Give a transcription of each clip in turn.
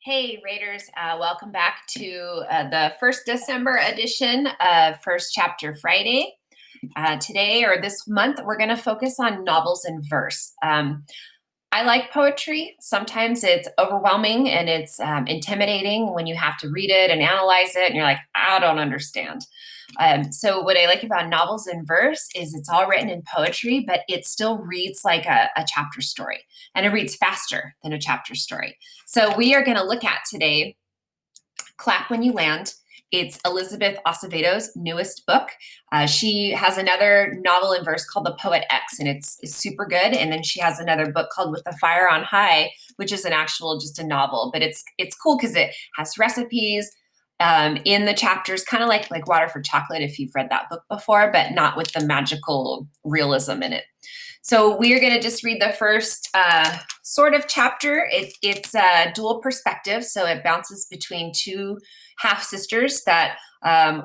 Hey, Raiders, welcome back to the first December edition of First Chapter Friday. Today or this month, we're going to focus on novels in verse. I like poetry. Sometimes it's overwhelming and it's intimidating when you have to read it and analyze it, and you're like, I don't understand. So what I like about novels in verse is it's all written in poetry, but it still reads like a chapter story, and it reads faster than a chapter story. So we are going to look at today Clap When You Land. It's Elizabeth Acevedo's newest book. She has another novel in verse called The Poet X, and it's super good. And then she has another book called With the Fire on High, which is an actual just a novel, but it's cool because it has recipes in the chapters, kind of like Water for Chocolate, if you've read that book before, but not with the magical realism in it. So we are going to just read the first sort of chapter. It's a dual perspective, so it bounces between two half sisters that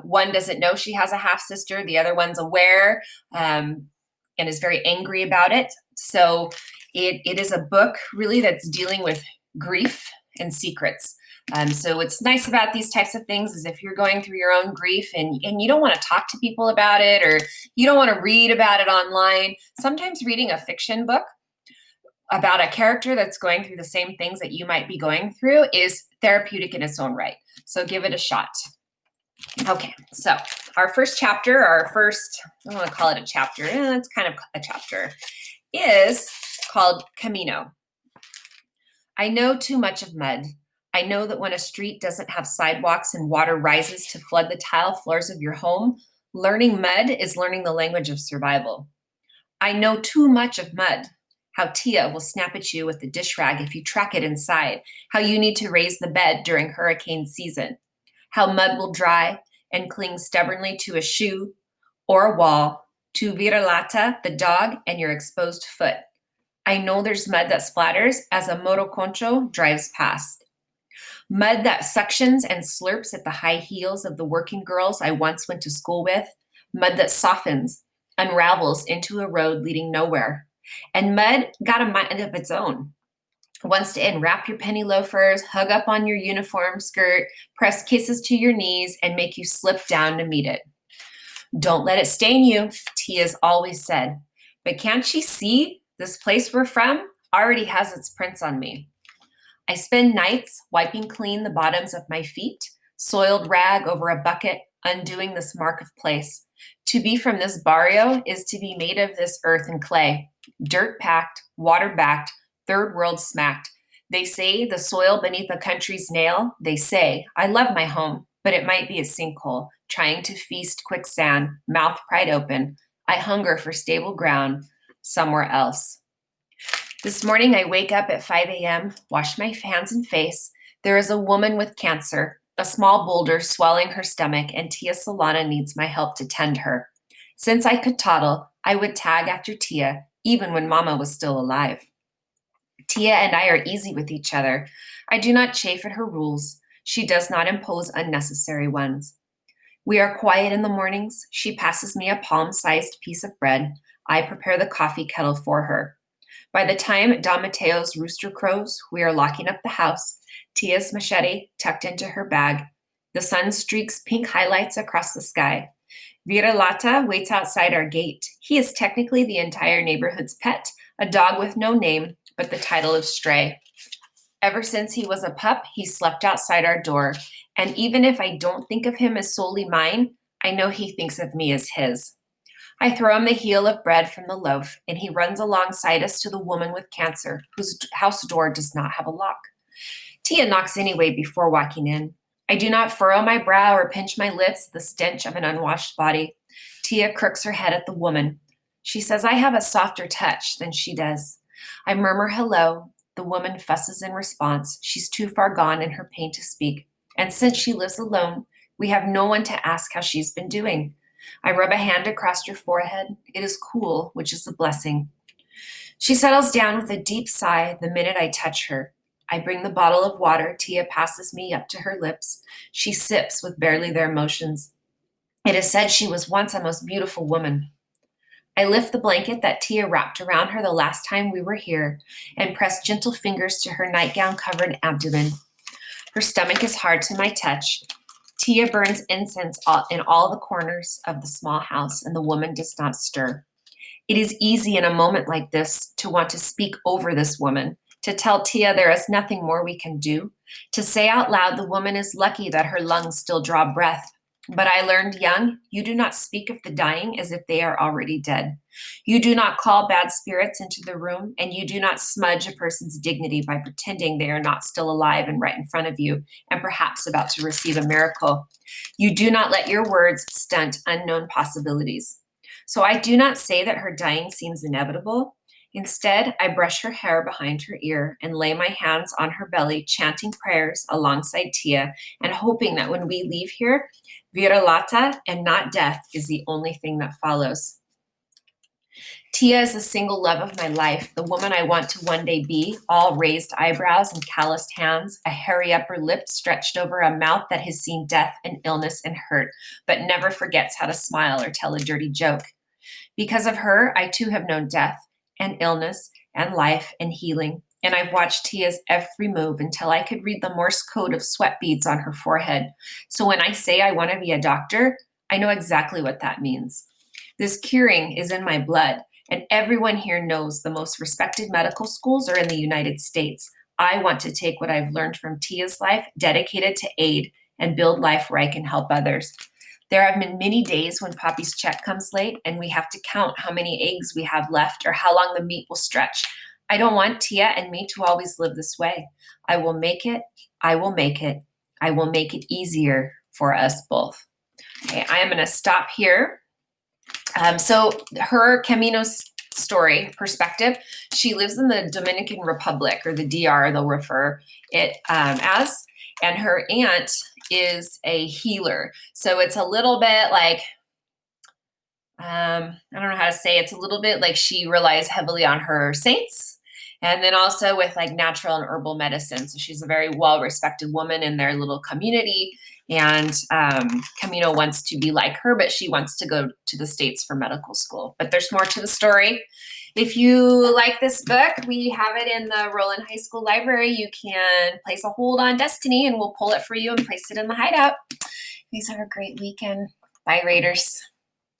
one doesn't know she has a half sister, the other one's aware and is very angry about it. So it is a book really that's dealing with grief and secrets. So what's nice about these types of things is if you're going through your own grief and you don't want to talk to people about it, or you don't want to read about it online, sometimes reading a fiction book about a character that's going through the same things that you might be going through is therapeutic in its own right. So give it a shot. Okay, so our first chapter, I don't want to call it a chapter, it's kind of a chapter, is called Camino. I know too much of mud. I know that when a street doesn't have sidewalks and water rises to flood the tile floors of your home, learning mud is learning the language of survival. I know too much of mud. How Tia will snap at you with the dish rag if you track it inside. How you need to raise the bed during hurricane season. How mud will dry and cling stubbornly to a shoe or a wall, to Viralata, the dog, and your exposed foot. I know there's mud that splatters as a motoconcho drives past. Mud that suctions and slurps at the high heels of the working girls I once went to school with. Mud that softens, unravels into a road leading nowhere. And mud got a mind of its own. Wants to enwrap your penny loafers, hug up on your uniform skirt, press kisses to your knees, and make you slip down to meet it. Don't let it stain you, Tia's always said. But can't she see this place we're from already has its prints on me? I spend nights wiping clean the bottoms of my feet, soiled rag over a bucket, undoing this mark of place. To be from this barrio is to be made of this earth and clay, dirt packed, water backed, third world smacked. They say the soil beneath a country's nail. They say, I love my home, but it might be a sinkhole, trying to feast quicksand, mouth pried open. I hunger for stable ground somewhere else. This morning, I wake up at 5 a.m., wash my hands and face. There is a woman with cancer, a small boulder swelling her stomach, and Tia Solana needs my help to tend her. Since I could toddle, I would tag after Tia, even when Mama was still alive. Tia and I are easy with each other. I do not chafe at her rules. She does not impose unnecessary ones. We are quiet in the mornings. She passes me a palm-sized piece of bread. I prepare the coffee kettle for her. By the time Don Mateo's rooster crows, we are locking up the house, Tia's machete tucked into her bag. The sun streaks pink highlights across the sky. Viralata waits outside our gate. He is technically the entire neighborhood's pet, a dog with no name, but the title of Stray. Ever since he was a pup, he slept outside our door, and even if I don't think of him as solely mine, I know he thinks of me as his. I throw him the heel of bread from the loaf, and he runs alongside us to the woman with cancer, whose house door does not have a lock. Tia knocks anyway before walking in. I do not furrow my brow or pinch my lips, the stench of an unwashed body. Tia crooks her head at the woman. She says I have a softer touch than she does. I murmur hello. The woman fusses in response. She's too far gone in her pain to speak. And since she lives alone, we have no one to ask how she's been doing. I rub a hand across her forehead. It is cool, which is a blessing. She settles down with a deep sigh the minute I touch her. I bring the bottle of water Tia passes me up to her lips. She sips with barely their motions. It is said she was once a most beautiful woman. I lift the blanket that Tia wrapped around her the last time we were here and press gentle fingers to her nightgown-covered abdomen. Her stomach is hard to my touch. Tia burns incense in all the corners of the small house, and the woman does not stir. It is easy in a moment like this to want to speak over this woman, to tell Tia there is nothing more we can do, to say out loud the woman is lucky that her lungs still draw breath. But I learned young, you do not speak of the dying as if they are already dead. You do not call bad spirits into the room, and you do not smudge a person's dignity by pretending they are not still alive and right in front of you, and perhaps about to receive a miracle. You do not let your words stunt unknown possibilities. So I do not say that her dying seems inevitable. Instead, I brush her hair behind her ear and lay my hands on her belly, chanting prayers alongside Tia and hoping that when we leave here, Viralata and not death is the only thing that follows. Tia is the single love of my life, the woman I want to one day be, all raised eyebrows and calloused hands, a hairy upper lip stretched over a mouth that has seen death and illness and hurt, but never forgets how to smile or tell a dirty joke. Because of her, I too have known death and illness and life and healing. And I've watched Tia's every move until I could read the Morse code of sweat beads on her forehead. So when I say I want to be a doctor, I know exactly what that means. This curing is in my blood, and everyone here knows the most respected medical schools are in the United States. I want to take what I've learned from Tia's life, dedicated to aid, and build life where I can help others. There have been many days when Poppy's check comes late and we have to count how many eggs we have left or how long the meat will stretch. I don't want Tia and me to always live this way. I will make it. I will make it. I will make it easier for us both. Okay, I am going to stop here. So her Camino story perspective, she lives in the Dominican Republic, or the DR, they'll refer it as, and her aunt is a healer. So it's a little bit like, I don't know how to say, it's a little bit like she relies heavily on her saints, and then also with like natural and herbal medicine. So she's a very well-respected woman in their little community, and Camino wants to be like her, but she wants to go to the States for medical school. But there's more to the story. If you like this book, we have it in the Roland High School Library. You can place a hold on Destiny and we'll pull it for you and place it in the hideout. Please have a great weekend. Bye, Raiders.